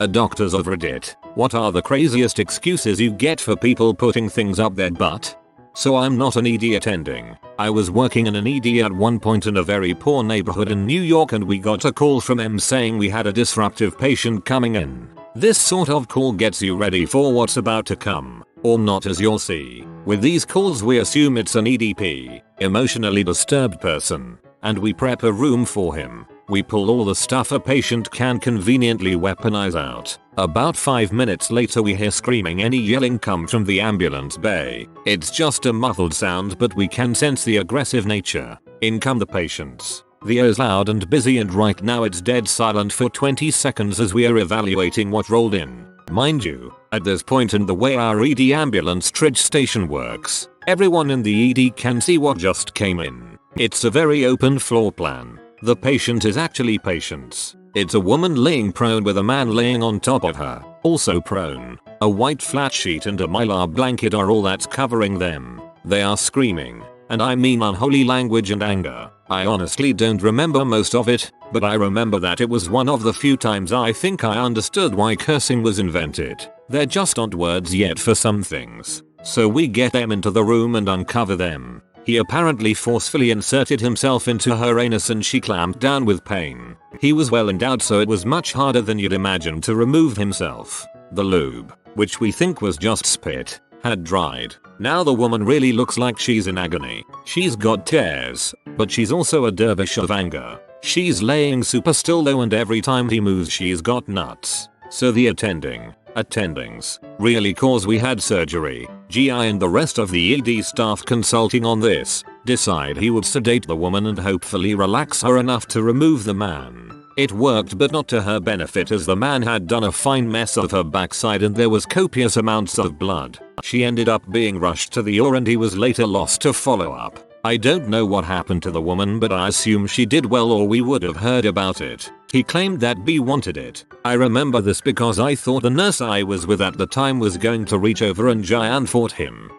A doctors of Reddit, what are the craziest excuses you get for people putting things up their butt? So I'm not an ED attending. I was working in an ED at one point in a very poor neighborhood in New York, and we got a call from them saying we had a disruptive patient coming in. This sort of call gets you ready for what's about to come. Or not, as you'll see. With these calls we assume it's an EDP, emotionally disturbed person, and we prep a room for him. We pull all the stuff a patient can conveniently weaponize out. About 5 minutes later we hear screaming and yelling come from the ambulance bay. It's just a muffled sound, but we can sense the aggressive nature. In come the patients. The air's loud and busy, and right now it's dead silent for 20 seconds as we are evaluating what rolled in. Mind you, at this point in the way our ED ambulance triage station works, everyone in the ED can see what just came in. It's a very open floor plan. The patient is actually patients. It's a woman laying prone with a man laying on top of her, also prone. A white flat sheet and a mylar blanket are all that's covering them. They are screaming, and I mean unholy language and anger. I honestly don't remember most of it, but I remember that it was one of the few times I think I understood why cursing was invented. There just aren't words yet for some things. So we get them into the room and uncover them. He apparently forcefully inserted himself into her anus and she clamped down with pain. He was well endowed, so it was much harder than you'd imagine to remove himself. The lube, which we think was just spit, had dried. Now the woman really looks like she's in agony. She's got tears, but she's also a dervish of anger. She's laying super still though, and every time he moves she's got nuts. So the attendings, really, cause we had surgery, GI and the rest of the ED staff consulting on this, decide he would sedate the woman and hopefully relax her enough to remove the man. It worked, but not to her benefit, as the man had done a fine mess of her backside and there was copious amounts of blood. She ended up being rushed to the OR and he was later lost to follow up. I don't know what happened to the woman, but I assume she did well or we would have heard about it. He claimed that B wanted it. I remember this because I thought the nurse I was with at the time was going to reach over and Giant fought him.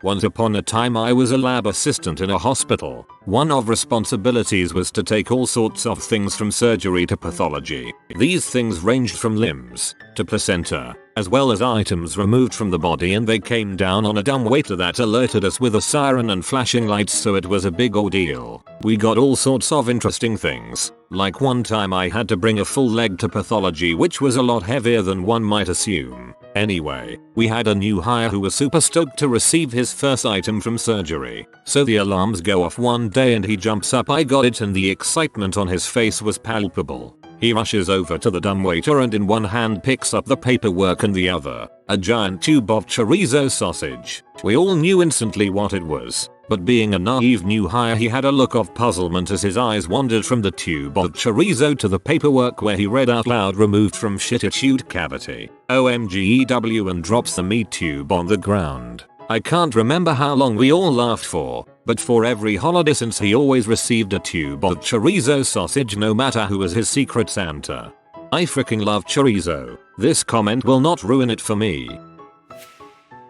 Once upon a time I was a lab assistant in a hospital. One of responsibilities was to take all sorts of things from surgery to pathology. These things ranged from limbs to placenta, as well as items removed from the body, and they came down on a dumbwaiter that alerted us with a siren and flashing lights, so it was a big ordeal. We got all sorts of interesting things. Like one time I had to bring a full leg to pathology, which was a lot heavier than one might assume. Anyway, we had a new hire who was super stoked to receive his first item from surgery. So the alarms go off one day and he jumps up. I got it, and the excitement on his face was palpable. He rushes over to the dumbwaiter and in one hand picks up the paperwork and the other, a giant tube of chorizo sausage. We all knew instantly what it was, but being a naive new hire he had a look of puzzlement as his eyes wandered from the tube of chorizo to the paperwork, where he read out loud, "removed from shit-a-chute cavity. OMGEW," and drops the meat tube on the ground. I can't remember how long we all laughed for, but for every holiday since he always received a tube of chorizo sausage, no matter who was his secret Santa. I freaking love chorizo. This comment will not ruin it for me.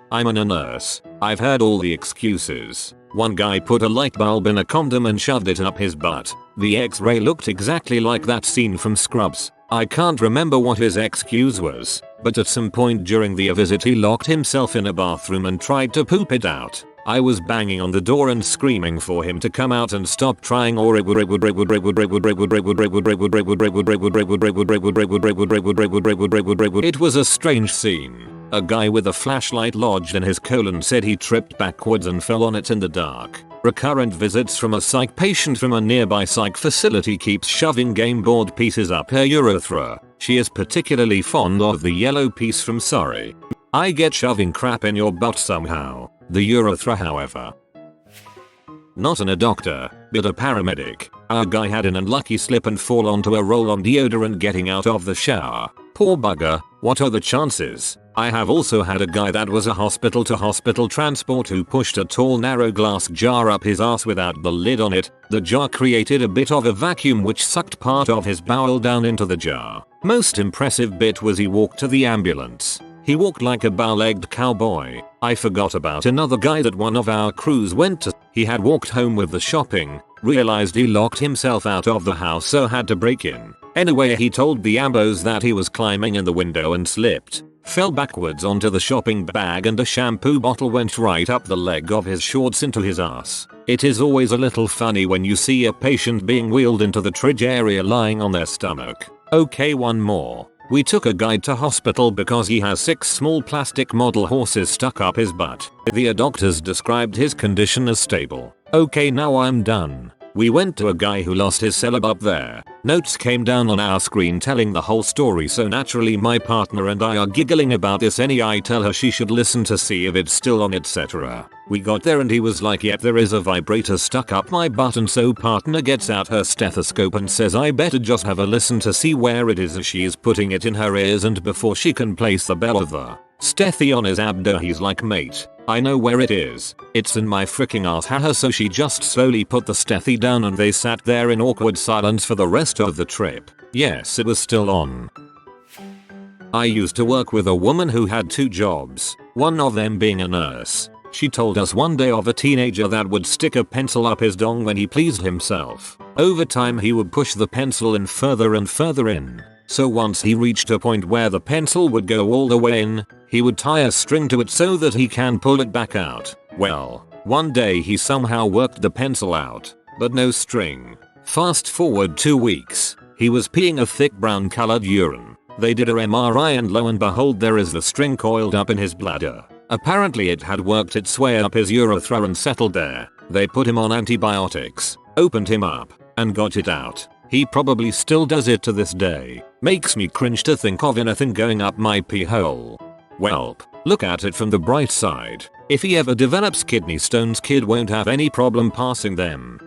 I'm a nurse. I've heard all the excuses. One guy put a light bulb in a condom and shoved it up his butt. The X-ray looked exactly like that scene from Scrubs. I can't remember what his excuse was, but at some point during the visit he locked himself in a bathroom and tried to poop it out. I was banging on the door and screaming for him to come out and stop trying, or it was a strange scene. A guy with a flashlight lodged in his colon said he tripped backwards and fell on it in the dark. Recurrent visits from a psych patient from a nearby psych facility keeps shoving game board pieces up her urethra. She is particularly fond of the yellow piece from Sorry. I get shoving crap in your butt somehow. The urethra, however. Not a doctor, but a paramedic. Our guy had an unlucky slip and fall onto a roll-on deodorant getting out of the shower. Poor bugger, what are the chances? I have also had a guy that was a hospital-to-hospital transport who pushed a tall narrow glass jar up his ass without the lid on it. The jar created a bit of a vacuum which sucked part of his bowel down into the jar. Most impressive bit was he walked to the ambulance. He walked like a bow-legged cowboy. I forgot about another guy that one of our crews went to. He had walked home with the shopping, Realized he locked himself out of the house, so had to break in. Anyway, he told the ambos that he was climbing in the window and slipped. Fell backwards onto the shopping bag and a shampoo bottle went right up the leg of his shorts into his ass. It is always a little funny when you see a patient being wheeled into the trach area lying on their stomach. Okay, one more. We took a guy to hospital because he has 6 small plastic model horses stuck up his butt. The doctors described his condition as stable. Okay, now I'm done. We went to a guy who lost his celeb up there. Notes came down on our screen telling the whole story, so naturally my partner and I are giggling about this. I tell her she should listen to see if it's still on, etc. We got there and he was like, yep, there is a vibrator stuck up my butt, and so partner gets out her stethoscope and says I better just have a listen to see where it is as she is putting it in her ears, and before she can place the bell of the stethie on his abdo he's like, mate, I know where it is. It's in my freaking ass, haha. So she just slowly put the stethie down and they sat there in awkward silence for the rest of the trip. Yes, it was still on. I used to work with a woman who had 2 jobs, one of them being a nurse. She told us one day of a teenager that would stick a pencil up his dong when he pleased himself. Over time he would push the pencil in further and further in. So once he reached a point where the pencil would go all the way in, he would tie a string to it so that he can pull it back out. Well, one day he somehow worked the pencil out, but no string. Fast forward 2 weeks, he was peeing a thick brown colored urine. They did a MRI and lo and behold, there is the string coiled up in his bladder. Apparently it had worked its way up his urethra and settled there. They put him on antibiotics, opened him up, and got it out. He probably still does it to this day. Makes me cringe to think of anything going up my pee hole. Welp, look at it from the bright side. If he ever develops kidney stones, kid won't have any problem passing them.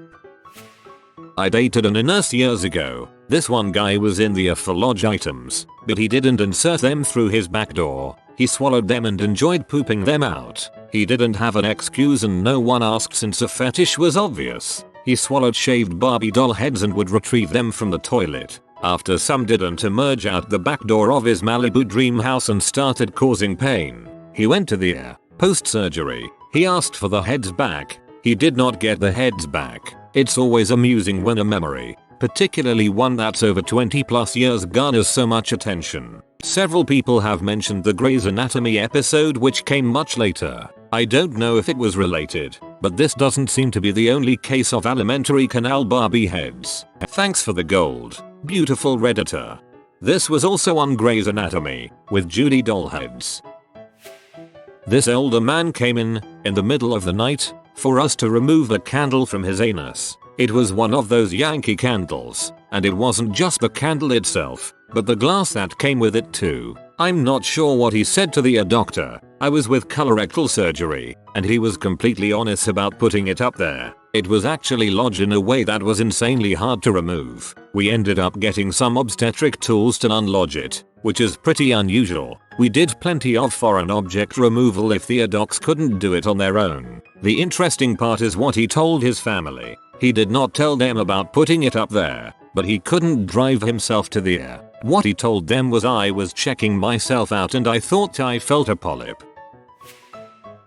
I dated an nurse years ago. This one guy was in the for lodge items, but he didn't insert them through his back door. He swallowed them and enjoyed pooping them out. He didn't have an excuse and no one asked since a fetish was obvious. He swallowed shaved Barbie doll heads and would retrieve them from the toilet. After some didn't emerge out the back door of his Malibu dream house and started causing pain, he went to the ER. Post-surgery, he asked for the heads back. He did not get the heads back. It's always amusing when a memory, particularly one that's over 20 plus years, garners so much attention. Several people have mentioned the Grey's Anatomy episode which came much later. I don't know if it was related, but this doesn't seem to be the only case of alimentary canal Barbie heads. Thanks for the gold, beautiful Redditor. This was also on Grey's Anatomy, with Judy Dollheads. This older man came in the middle of the night, for us to remove a candle from his anus. It was one of those Yankee candles, and it wasn't just the candle itself, but the glass that came with it too. I'm not sure what he said to the doctor. I was with colorectal surgery, and he was completely honest about putting it up there. It was actually lodged in a way that was insanely hard to remove. We ended up getting some obstetric tools to unlodge it, which is pretty unusual. We did plenty of foreign object removal if the docs couldn't do it on their own. The interesting part is what he told his family. He did not tell them about putting it up there, but he couldn't drive himself to the ER. What he told them was, I was checking myself out and I thought I felt a polyp.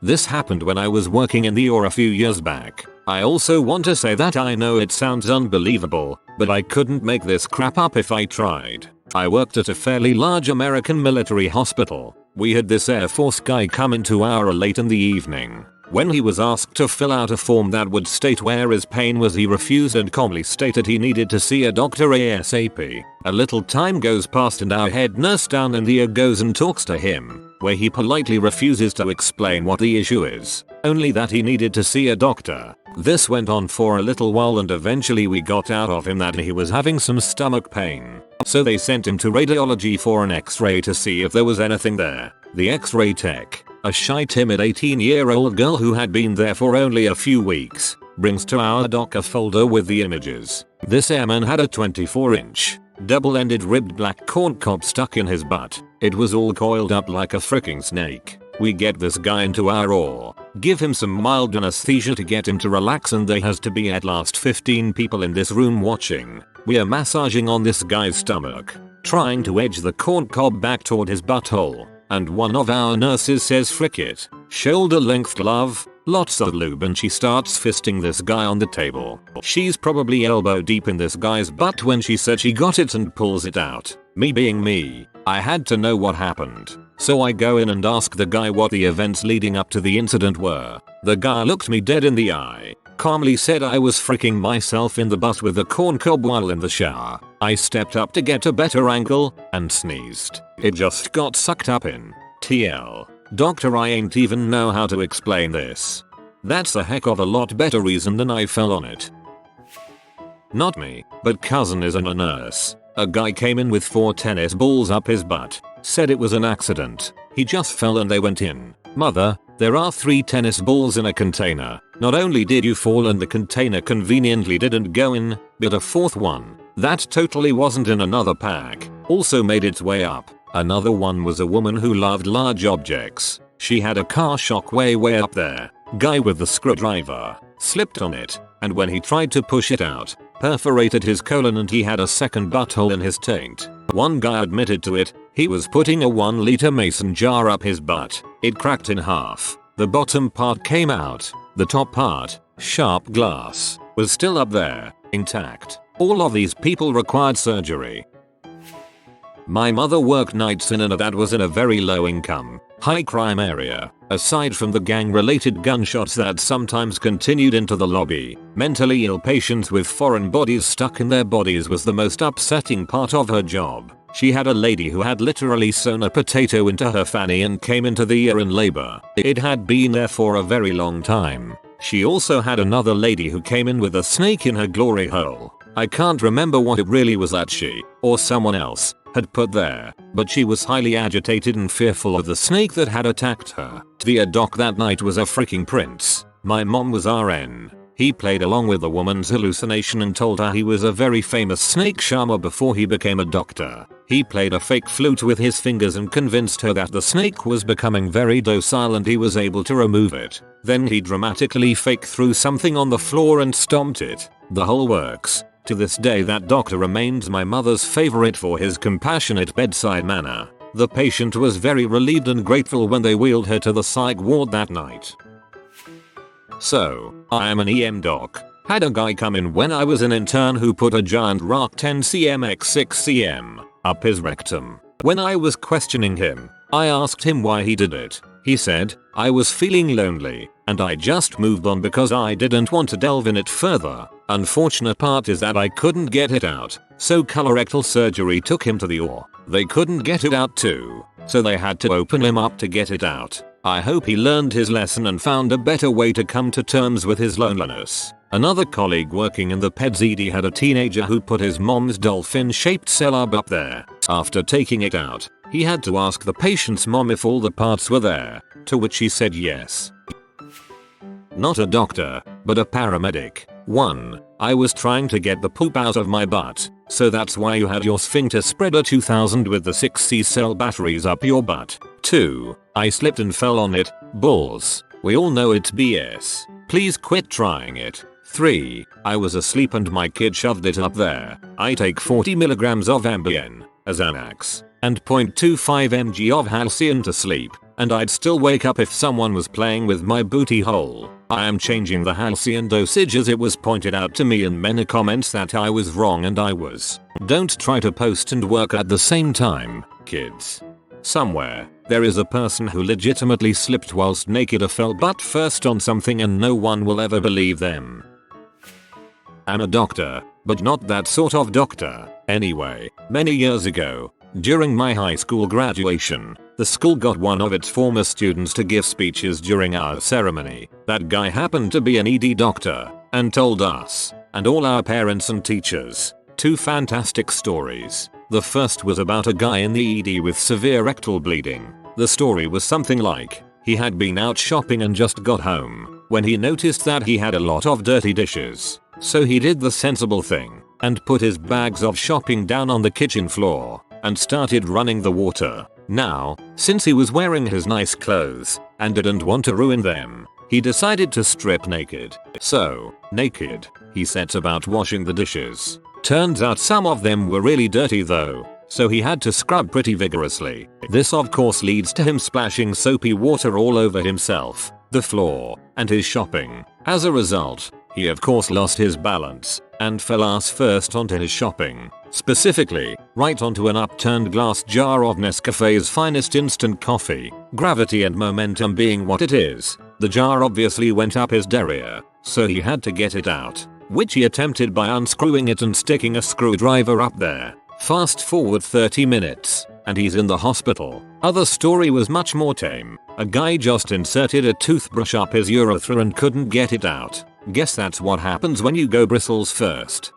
This happened when I was working in the ER a few years back. I also want to say that I know it sounds unbelievable, but I couldn't make this crap up if I tried. I worked at a fairly large American military hospital. We had this Air Force guy come into our late in the evening. When he was asked to fill out a form that would state where his pain was, he refused and calmly stated he needed to see a doctor ASAP. A little time goes past and our head nurse down in the ER goes and talks to him, where he politely refuses to explain what the issue is, only that he needed to see a doctor. This went on for a little while and eventually we got out of him that he was having some stomach pain. So they sent him to radiology for an x-ray to see if there was anything there. The x-ray tech, a shy timid 18-year-old girl who had been there for only a few weeks, brings to our doc a folder with the images. This airman had a 24-inch, double-ended ribbed black corncob stuck in his butt. It was all coiled up like a freaking snake. We get this guy into our OR, give him some mild anesthesia to get him to relax, and there has to be at least 15 people in this room watching. We are massaging on this guy's stomach, trying to edge the corncob back toward his butthole, and one of our nurses says, "Frick it, shoulder length glove." lots of lube, and she starts fisting this guy on the table. She's probably elbow deep in this guy's butt when she said she got it and pulls it out. Me being me, I had to know what happened. So I go in and ask the guy what the events leading up to the incident were. The guy looked me dead in the eye, calmly said I was freaking myself in the butt with the corncob while in the shower. I stepped up to get a better angle and sneezed. It just got sucked up in. TL. Doctor, I ain't even know how to explain this. That's a heck of a lot better reason than I fell on it. Not me, but cousin isn't a nurse. A guy came in with 4 tennis balls up his butt. Said it was an accident. He just fell and they went in. Mother, there are 3 tennis balls in a container. Not only did you fall and the container conveniently didn't go in, but a 4th one that totally wasn't in another pack also made its way up. Another one was a woman who loved large objects. She had a car shock way up there. Guy with the screwdriver slipped on it, and when he tried to push it out, perforated his colon and he had a 2nd butthole in his taint. One guy admitted to it. He was putting a 1-liter mason jar up his butt. It cracked in half. The bottom part came out. The top part, sharp glass, was still up there, intact. All of these people required surgery. My mother worked nights in and that was in a very low income, high crime area. Aside from the gang related gunshots that sometimes continued into the lobby, mentally ill patients with foreign bodies stuck in their bodies was the most upsetting part of her job. She had a lady who had literally sewn a potato into her fanny and came into the ER in labor. It had been there for a very long time. She also had another lady who came in with a snake in her glory hole. I can't remember what it really was that she, or someone else, had put there, but she was highly agitated and fearful of the snake that had attacked her. The doc that night was a freaking prince. My mom was RN. He played along with the woman's hallucination and told her he was a very famous snake charmer before he became a doctor. He played a fake flute with his fingers and convinced her that the snake was becoming very docile and he was able to remove it. Then he dramatically fake threw something on the floor and stomped it. The whole works. To this day that doctor remains my mother's favorite for his compassionate bedside manner. The patient was very relieved and grateful when they wheeled her to the psych ward that night. So, I am an EM doc. Had a guy come in when I was an intern who put a giant rock 10 cm x 6 cm up his rectum. When I was questioning him, I asked him why he did it. He said, I was feeling lonely, and I just moved on because I didn't want to delve in it further. Unfortunate part is that I couldn't get it out, so colorectal surgery took him to the OR. They couldn't get it out too, so they had to open him up to get it out. I hope he learned his lesson and found a better way to come to terms with his loneliness. Another colleague working in the peds ED had a teenager who put his mom's dolphin-shaped celeb up there. After taking it out, he had to ask the patient's mom if all the parts were there, to which she said yes. Not a doctor, but a paramedic. 1. I was trying to get the poop out of my butt, so that's why you had your sphincter spreader 2000 with the 6C cell batteries up your butt. 2. I slipped and fell on it. Balls. We all know it's BS. Please quit trying it. 3. I was asleep and my kid shoved it up there. I take 40 milligrams of Ambien, a Xanax, and 0.25 mg of Halcion to sleep, and I'd still wake up if someone was playing with my booty hole. I am changing the Halcion dosage as it was pointed out to me in many comments that I was wrong and I was. Don't try to post and work at the same time, kids. Somewhere, there is a person who legitimately slipped whilst naked or fell butt first on something and no one will ever believe them. I'm a doctor, but not that sort of doctor. Anyway, many years ago, during my high school graduation, the school got one of its former students to give speeches during our ceremony. That guy happened to be an ED doctor, and told us, and all our parents and teachers, 2 fantastic stories. The first was about a guy in the ED with severe rectal bleeding. The story was something like, he had been out shopping and just got home, when he noticed that he had a lot of dirty dishes. So he did the sensible thing, and put his bags of shopping down on the kitchen floor, and started running the water. Now, since he was wearing his nice clothes, and didn't want to ruin them, he decided to strip naked. So, naked, he sets about washing the dishes. Turns out some of them were really dirty though, so he had to scrub pretty vigorously. This of course leads to him splashing soapy water all over himself. the floor, and his shopping. As a result, he of course lost his balance and fell ass first onto his shopping. Specifically, right onto an upturned glass jar of Nescafe's finest instant coffee. Gravity and momentum being what it is, the jar obviously went up his derriere, so he had to get it out, which he attempted by unscrewing it and sticking a screwdriver up there. Fast forward 30 minutes, and he's in the hospital. Other story was much more tame. A guy just inserted a toothbrush up his urethra and couldn't get it out. Guess that's what happens when you go bristles first.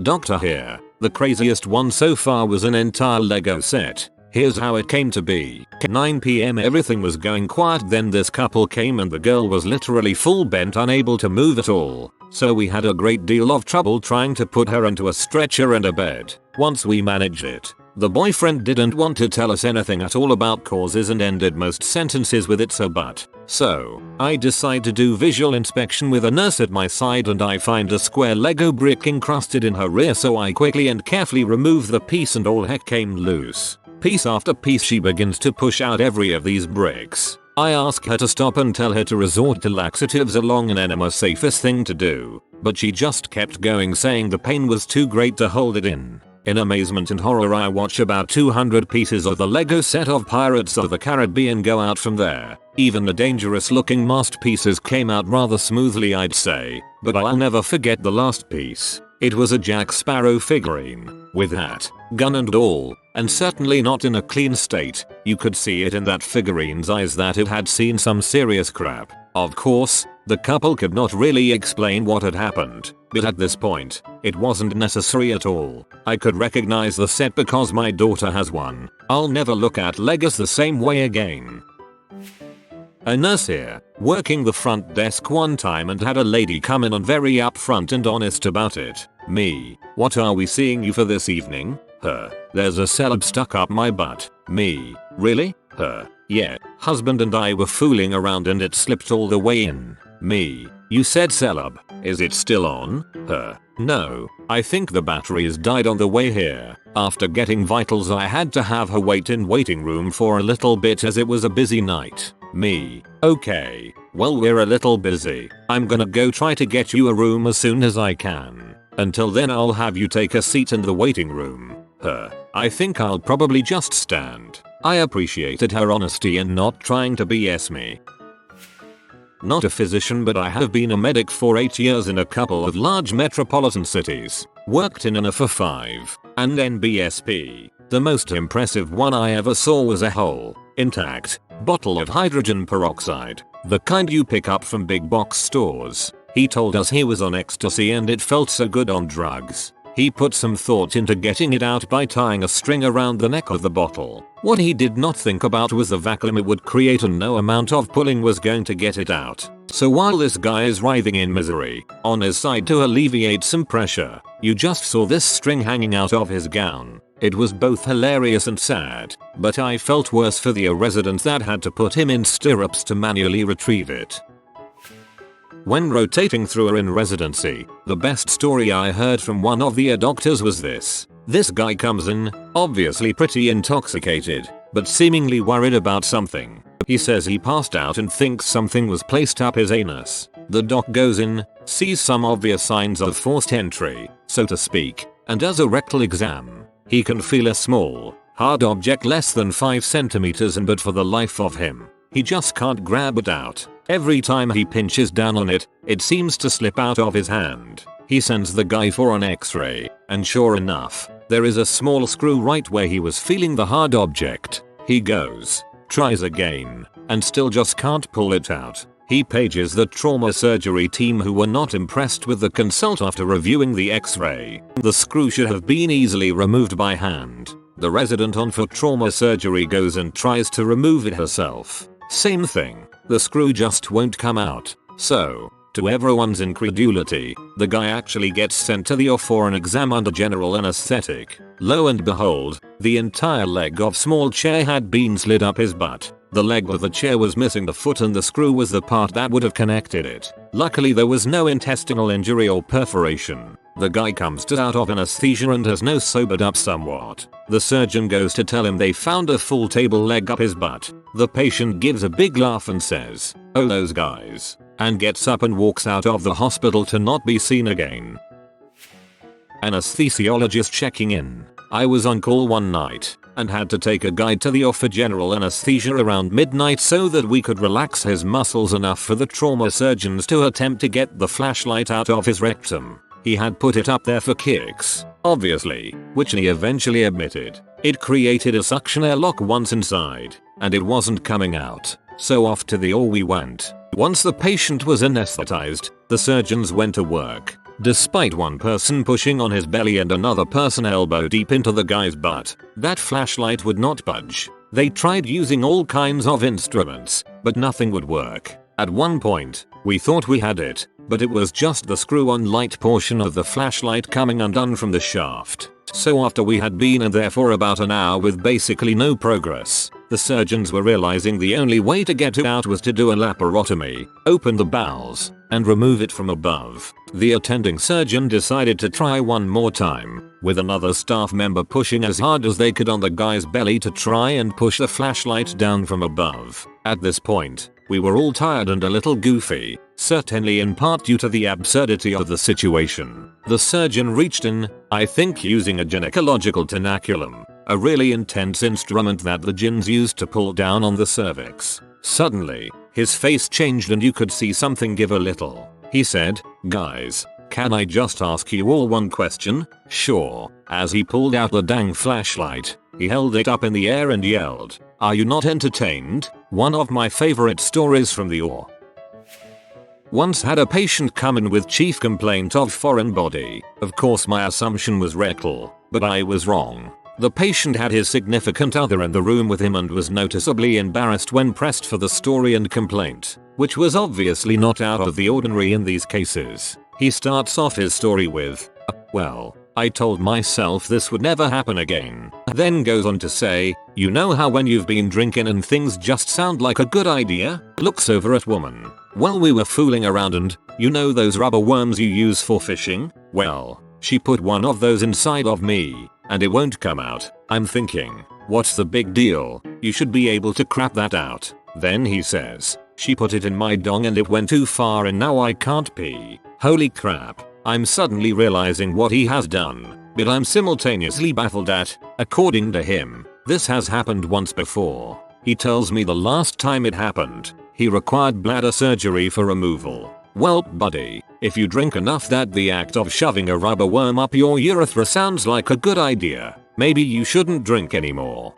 Doctor here. The craziest one so far was an entire Lego set. Here's how it came to be. 9 PM everything was going quiet, then this couple came and the girl was literally full bent, unable to move at all. So we had a great deal of trouble trying to put her into a stretcher and a bed. Once we managed it, the boyfriend didn't want to tell us anything at all about causes and ended most sentences with "it's a but." So, I decide to do visual inspection with a nurse at my side and I find a square Lego brick encrusted in her rear, so I quickly and carefully remove the piece and all heck came loose. Piece after piece she begins to push out every of these bricks. I ask her to stop and tell her to resort to laxatives, along an enema safest thing to do, but she just kept going, saying the pain was too great to hold it in. In amazement and horror I watch about 200 pieces of the Lego set of Pirates of the Caribbean go out from there. Even the dangerous looking masterpieces came out rather smoothly, I'd say, but I'll never forget the last piece. It was a Jack Sparrow figurine, with hat, gun and all, and certainly not in a clean state. You could see it in that figurine's eyes that it had seen some serious crap. Of course, the couple could not really explain what had happened, but at this point, it wasn't necessary at all. I could recognize the set because my daughter has one. I'll never look at Legos the same way again. A nurse here, working the front desk one time and had a lady come in and very upfront and honest about it. Me, what are we seeing you for this evening? Her, there's a celeb stuck up my butt. Me, really? Her, yeah, husband and I were fooling around and it slipped all the way in. Me, you said celeb, is it still on? Her, no, I think the batteries died on the way here. After getting vitals I had to have her wait in waiting room for a little bit as it was a busy night. Me, okay, well we're a little busy. I'm gonna go try to get you a room as soon as I can. Until then I'll have you take a seat in the waiting room. Her, I think I'll probably just stand. I appreciated her honesty and not trying to BS me. Not a physician, but I have been a medic for 8 years in a couple of large metropolitan cities. Worked in an for 5 and NBSP. The most impressive one I ever saw was a whole, intact, bottle of hydrogen peroxide, the kind you pick up from big box stores. He told us he was on ecstasy and it felt so good on drugs. He put some thought into getting it out by tying a string around the neck of the bottle. What he did not think about was the vacuum it would create, and no amount of pulling was going to get it out. So while this guy is writhing in misery, on his side to alleviate some pressure, you just saw this string hanging out of his gown. It was both hilarious and sad, but I felt worse for the residents that had to put him in stirrups to manually retrieve it. When rotating through in residency, the best story I heard from one of the doctors was this. This guy comes in, obviously pretty intoxicated, but seemingly worried about something. He says he passed out and thinks something was placed up his anus. The doc goes in, sees some obvious signs of forced entry, so to speak, and does a rectal exam. He can feel a small, hard object less than 5 centimeters, but for the life of him, he just can't grab it out. Every time he pinches down on it, it seems to slip out of his hand. He sends the guy for an x-ray, and sure enough, there is a small screw right where he was feeling the hard object. He goes, tries again, and still just can't pull it out. He pages the trauma surgery team, who were not impressed with the consult after reviewing the x-ray. The screw should have been easily removed by hand. The resident on for trauma surgery goes and tries to remove it herself. Same thing, the screw just won't come out. So, to everyone's incredulity, the guy actually gets sent to the OR for an exam under general anesthetic. Lo and behold, the entire leg of small chair had been slid up his butt. The leg of the chair was missing the foot and the screw was the part that would have connected it. Luckily there was no intestinal injury or perforation. The guy comes out of anesthesia and has now sobered up somewhat. The surgeon goes to tell him they found a full table leg up his butt. The patient gives a big laugh and says, "Oh those guys," and gets up and walks out of the hospital to not be seen again. Anesthesiologist checking in. I was on call one night and had to take a guy to the OR for general anesthesia around midnight so that we could relax his muscles enough for the trauma surgeons to attempt to get the flashlight out of his rectum. He had put it up there for kicks, obviously, which he eventually admitted. It created a suction airlock once inside, and it wasn't coming out. So off to the OR we went. Once the patient was anesthetized, the surgeons went to work. Despite one person pushing on his belly and another person elbow deep into the guy's butt, that flashlight would not budge. They tried using all kinds of instruments, but nothing would work. At one point, we thought we had it, but it was just the screw-on light portion of the flashlight coming undone from the shaft. So after we had been in there for about an hour with basically no progress, the surgeons were realizing the only way to get it out was to do a laparotomy, open the bowels, and remove it from above. The attending surgeon decided to try one more time, with another staff member pushing as hard as they could on the guy's belly to try and push the flashlight down from above. At this point, we were all tired and a little goofy, certainly in part due to the absurdity of the situation. The surgeon reached in, I think using a gynecological tenaculum, a really intense instrument that the gins use to pull down on the cervix. Suddenly, his face changed and you could see something give a little. He said, "Guys, can I just ask you all one question?" "Sure." As he pulled out the dang flashlight, he held it up in the air and yelled, "Are you not entertained?" One of my favorite stories from the OR. Once had a patient come in with chief complaint of foreign body. Of course my assumption was rectal, but I was wrong. The patient had his significant other in the room with him and was noticeably embarrassed when pressed for the story and complaint, which was obviously not out of the ordinary in these cases. He starts off his story with, "Well, I told myself this would never happen again." Then goes on to say, "You know how when you've been drinking and things just sound like a good idea?" Looks over at woman. "Well, we were fooling around and, you know those rubber worms you use for fishing? Well, she put one of those inside of me, and it won't come out." I'm thinking, what's the big deal? You should be able to crap that out. Then he says, "She put it in my dong and it went too far and now I can't pee." Holy crap. I'm suddenly realizing what he has done, but I'm simultaneously baffled at, according to him, this has happened once before. He tells me the last time it happened, he required bladder surgery for removal. Well, buddy, if you drink enough that the act of shoving a rubber worm up your urethra sounds like a good idea, maybe you shouldn't drink anymore.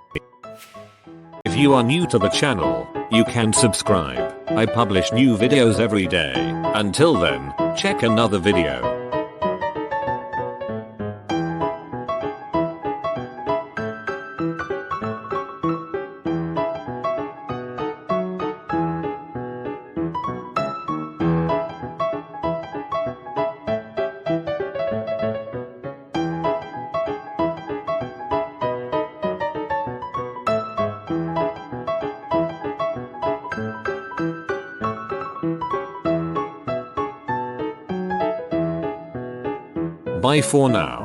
If you are new to the channel, you can subscribe. I publish new videos every day. Until then, check another video. Bye for now.